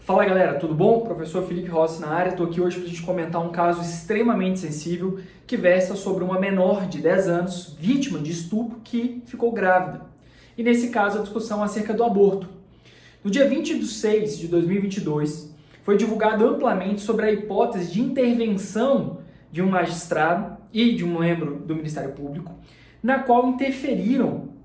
Fala galera, tudo bom? Professor Felipe Rossi na área, estou aqui hoje para a gente comentar um caso extremamente sensível que versa sobre uma menor de 10 anos, vítima de estupro, que ficou grávida. E nesse caso a discussão acerca do aborto. No dia 20 de 6 de 2022, foi divulgado amplamente sobre a hipótese de intervenção de um magistrado e de um membro do Ministério Público, na qual interferiram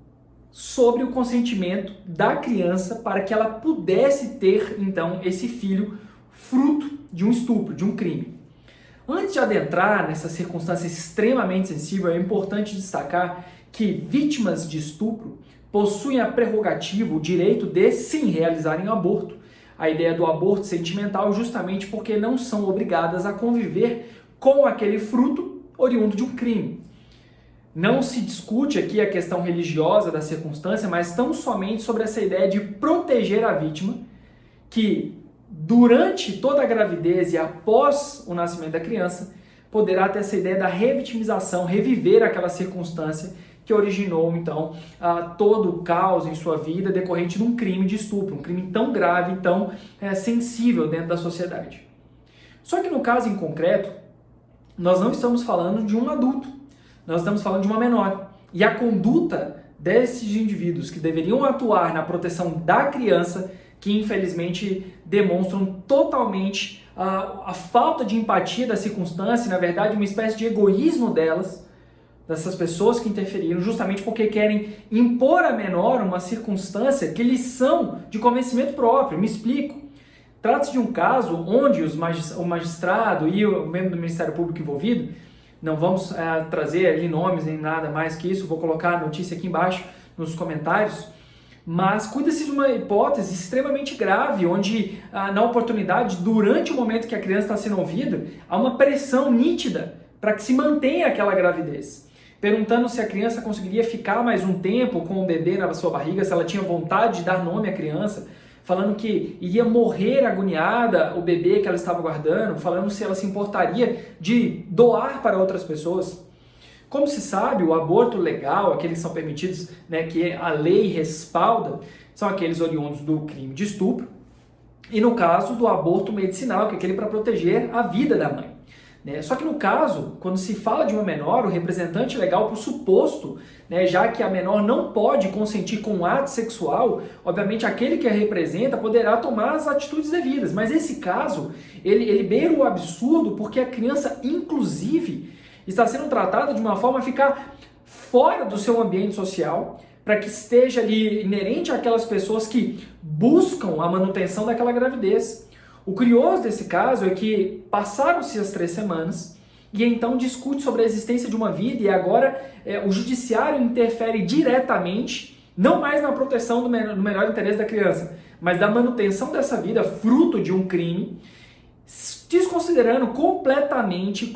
sobre o consentimento da criança para que ela pudesse ter, então, esse filho fruto de um estupro, de um crime. Antes de adentrar nessa circunstância extremamente sensível, é importante destacar que vítimas de estupro possuem a prerrogativa, o direito de, sim, realizarem aborto. A ideia do aborto sentimental justamente porque não são obrigadas a conviver com aquele fruto oriundo de um crime. Não se discute aqui a questão religiosa da circunstância, mas tão somente sobre essa ideia de proteger a vítima, que durante toda a gravidez e após o nascimento da criança, poderá ter essa ideia da revitimização, reviver aquela circunstância que originou, então, todo o caos em sua vida decorrente de um crime de estupro, um crime tão grave, tão sensível dentro da sociedade. Só que no caso em concreto, nós não estamos falando de um adulto. Nós estamos falando de uma menor. E a conduta desses indivíduos que deveriam atuar na proteção da criança, que infelizmente demonstram totalmente a falta de empatia da circunstância, na verdade uma espécie de egoísmo delas, dessas pessoas que interferiram, justamente porque querem impor à menor uma circunstância que lhes são de convencimento próprio. Me explico. Trata-se de um caso onde o magistrado e o membro do Ministério Público envolvido, não vamos trazer ali nomes nem nada mais que isso, vou colocar a notícia aqui embaixo nos comentários, mas cuida-se de uma hipótese extremamente grave, onde na oportunidade, durante o momento que a criança está sendo ouvida, há uma pressão nítida para que se mantenha aquela gravidez. Perguntando se a criança conseguiria ficar mais um tempo com o bebê na sua barriga, se ela tinha vontade de dar nome à criança, falando que iria morrer agoniada o bebê que ela estava guardando, falando se ela se importaria de doar para outras pessoas. Como se sabe, o aborto legal, aqueles que são permitidos, né, que a lei respalda, são aqueles oriundos do crime de estupro, e no caso do aborto medicinal, que é aquele para proteger a vida da mãe. Só que no caso, quando se fala de uma menor, o representante legal, por suposto, já que a menor não pode consentir com um ato sexual, obviamente aquele que a representa poderá tomar as atitudes devidas. Mas esse caso, ele beira o absurdo porque a criança, inclusive, está sendo tratada de uma forma a ficar fora do seu ambiente social, para que esteja ali inerente àquelas pessoas que buscam a manutenção daquela gravidez. O curioso desse caso é que passaram-se as 3 semanas e então discute sobre a existência de uma vida e agora o judiciário interfere diretamente, não mais na proteção do melhor interesse da criança, mas da manutenção dessa vida, fruto de um crime, desconsiderando completamente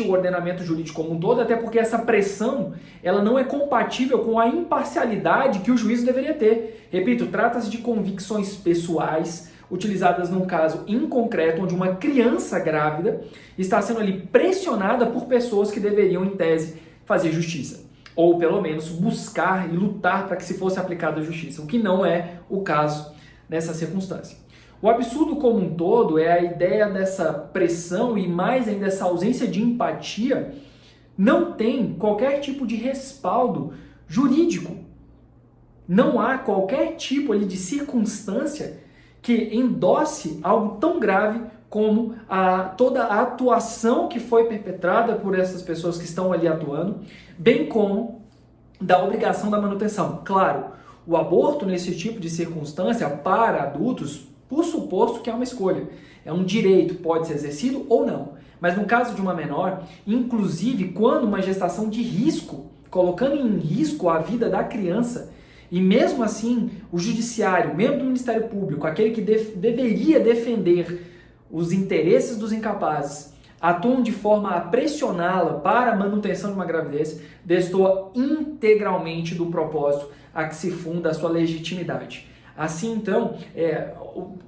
o ordenamento jurídico como um todo, até porque essa pressão ela não é compatível com a imparcialidade que o juízo deveria ter. Repito, trata-se de convicções pessoais, utilizadas num caso em concreto, onde uma criança grávida está sendo ali pressionada por pessoas que deveriam, em tese, fazer justiça. Ou, pelo menos, buscar e lutar para que se fosse aplicada a justiça, o que não é o caso nessa circunstância. O absurdo como um todo é a ideia dessa pressão e mais ainda essa ausência de empatia não tem qualquer tipo de respaldo jurídico. Não há qualquer tipo ali de circunstância que endosse algo tão grave como toda a atuação que foi perpetrada por essas pessoas que estão ali atuando, bem como da obrigação da manutenção. Claro, o aborto nesse tipo de circunstância para adultos, por suposto que é uma escolha, é um direito, pode ser exercido ou não. Mas no caso de uma menor, inclusive quando uma gestação de risco, colocando em risco a vida da criança, e mesmo assim, o judiciário, membro do Ministério Público, aquele que deveria defender os interesses dos incapazes, atuam de forma a pressioná-la para a manutenção de uma gravidez, destoa integralmente do propósito a que se funda a sua legitimidade. Assim, então,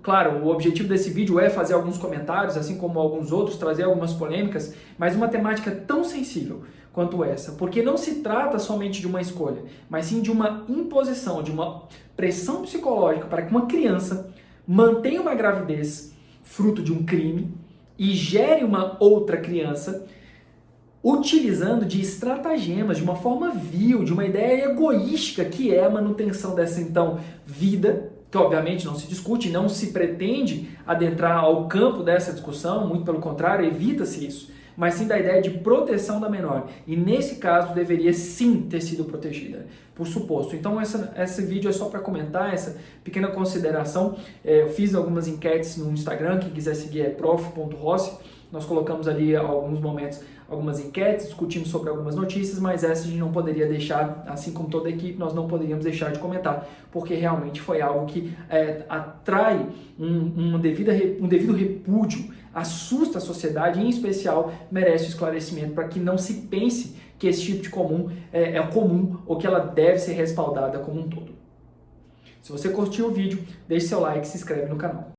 claro, o objetivo desse vídeo é fazer alguns comentários, assim como alguns outros, trazer algumas polêmicas, mas uma temática tão sensível quanto essa, porque não se trata somente de uma escolha, mas sim de uma imposição, de uma pressão psicológica para que uma criança mantenha uma gravidez fruto de um crime e gere uma outra criança utilizando de estratagemas, de uma forma vil, de uma ideia egoística que é a manutenção dessa, então, vida, que obviamente não se discute, não se pretende adentrar ao campo dessa discussão, muito pelo contrário, evita-se isso, mas sim da ideia de proteção da menor. E nesse caso deveria sim ter sido protegida, por suposto. Então esse vídeo é só para comentar essa pequena consideração. Eu fiz algumas enquetes no Instagram, quem quiser seguir é prof.rossi. Nós colocamos ali alguns momentos, algumas enquetes, discutimos sobre algumas notícias, mas essa a gente não poderia deixar, assim como toda a equipe, nós não poderíamos deixar de comentar, porque realmente foi algo que atrai um devido repúdio, assusta a sociedade e, em especial, merece esclarecimento para que não se pense que esse tipo de comum é comum ou que ela deve ser respaldada como um todo. Se você curtiu o vídeo, deixe seu like e se inscreve no canal.